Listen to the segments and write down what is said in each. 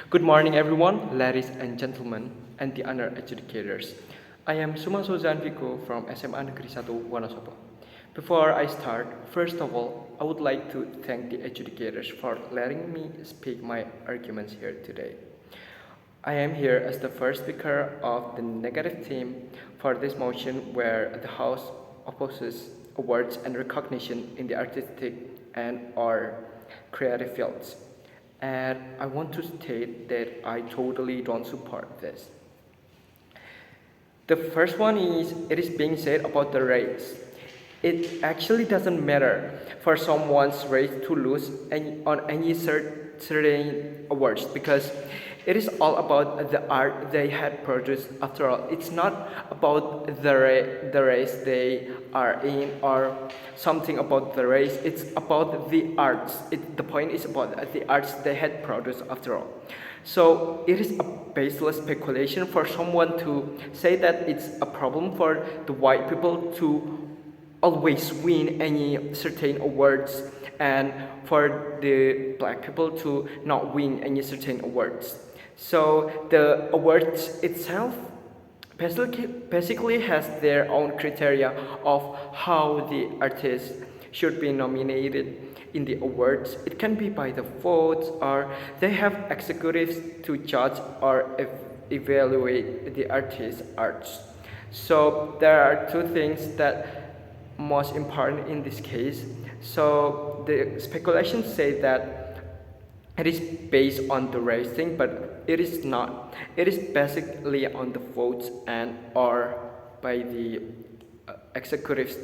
Good morning, everyone, ladies and gentlemen, and the honored educators. I am Suma Souza Hanfigo from SMA Negeri 1 Wonosobo. Before I start, first of all, I would like to thank the educators for letting me speak my arguments here today. I am here as the first speaker of the negative team for this motion where the House opposes awards and recognition in the artistic and/or creative fields. And I want to state that I totally don't support this. The first one is it is being said about the race. It actually doesn't matter for someone's race to lose on any certain awards because it is all about the art they had produced. After all, it's not about the race they are in or something about the race. It's about the arts. The point is about the arts they had produced after all. So it is a baseless speculation for someone to say that it's a problem for the white people to always win any certain awards and for the black people to not win any certain awards. So the awards itself basically has their own criteria of how the artist should be nominated in the awards. It can be by the votes or they have executives to judge or evaluate the artist's arts. So there are two things that most important in this case. So the speculations say that it is based on the race thing, but it is not. It is basically on the votes and or by the executives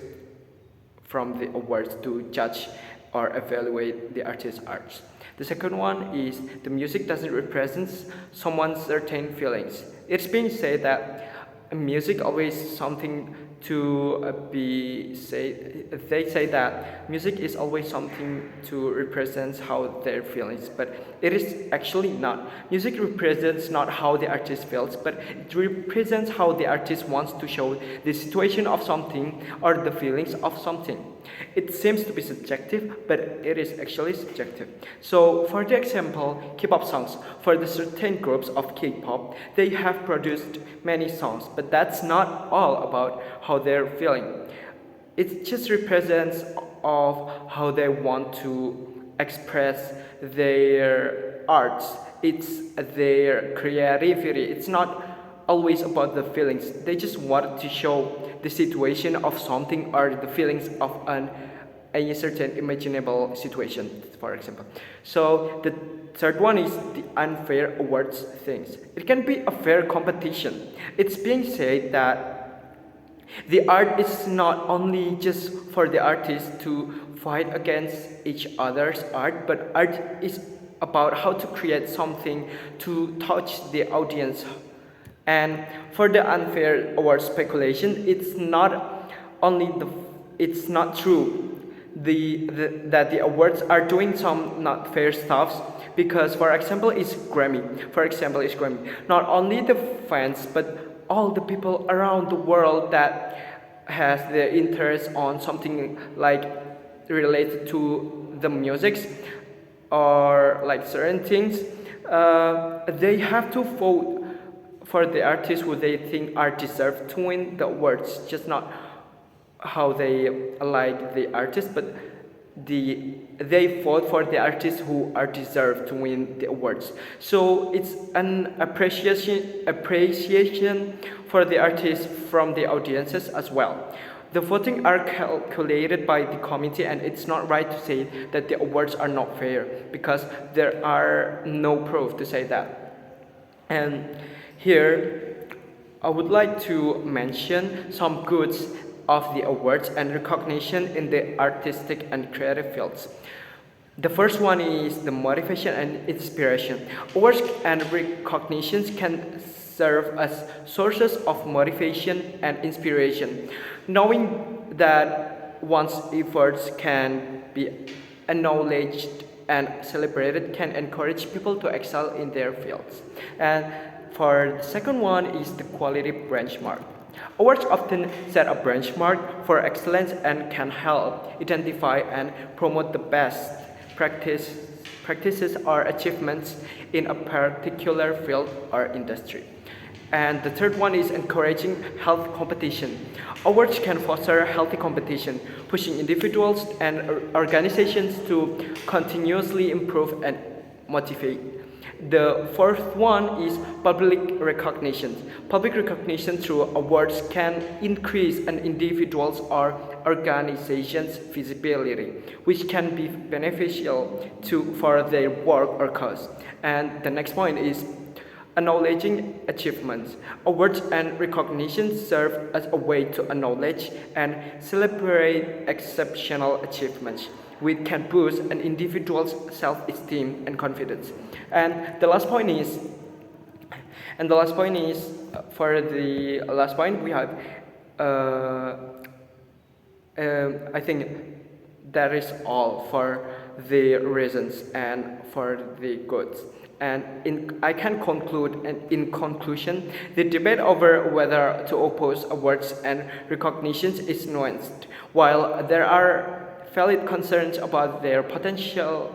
from the awards to judge or evaluate the artist's arts. The second one is the music doesn't represent someone's certain feelings. It's being said that music always something to be said. They say that music is always something to represent how their feelings, but it is actually not. Music represents not how the artist feels, but it represents how the artist wants to show the situation of something or the feelings of something. It seems to be subjective, but it is actually subjective. So for the example, K-pop songs, for the certain groups of K-pop, they have produced many songs, but that's not all about how they're feeling. It just represents of how they want to express their arts. It's their creativity. It's not always about the feelings. They just want to show the situation of something or the feelings of any certain imaginable situation, for example. So the third one is the unfair awards things. It can be a fair competition. It's being said that the art is not only just for the artists to fight against each other's art, but art is about how to create something to touch the audience. And for the unfair award speculation, it's not true that the awards are doing some not fair stuffs because for example it's Grammy. Not only the fans but all the people around the world that has their interest on something like related to the music or like certain things, they have to vote for the artists who they think are deserved to win the awards, just not how they like the artist, but they vote for the artists who are deserved to win the awards. So it's an appreciation for the artists from the audiences as well. The voting are calculated by the committee, and it's not right to say that the awards are not fair because there are no proof to say that. And here, I would like to mention some goods of the awards and recognition in the artistic and creative fields. The first one is the motivation and inspiration. Awards and recognitions can serve as sources of motivation and inspiration. Knowing that one's efforts can be acknowledged and celebrated can encourage people to excel in their fields. And for the second one is the quality benchmark. Awards often set a benchmark for excellence and can help identify and promote the best practices or achievements in a particular field or industry. And the third one is encouraging health competition. Awards can foster healthy competition, pushing individuals and organizations to continuously improve and motivate. The fourth one is public recognition. Public recognition through awards can increase an individual's or organization's visibility, which can be beneficial for their work or cause. And the next point is acknowledging achievements. Awards and recognition serve as a way to acknowledge and celebrate exceptional achievements, which can boost an individual's self-esteem and confidence. And the last point is, for the last point we have, I think that is all for the reasons and for the goods. And I can conclude, and in conclusion, the debate over whether to oppose awards and recognitions is nuanced. While there are valid concerns about their potential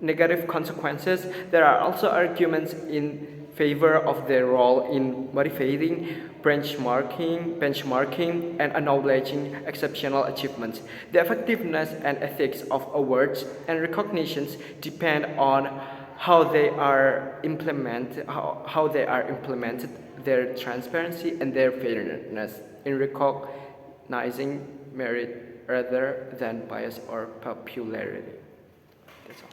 negative consequences, there are also arguments in favor of their role in motivating, benchmarking, and acknowledging exceptional achievements. The effectiveness and ethics of awards and recognitions depend on how they are implemented, their transparency and their fairness in recognizing merit rather than bias or popularity. That's all.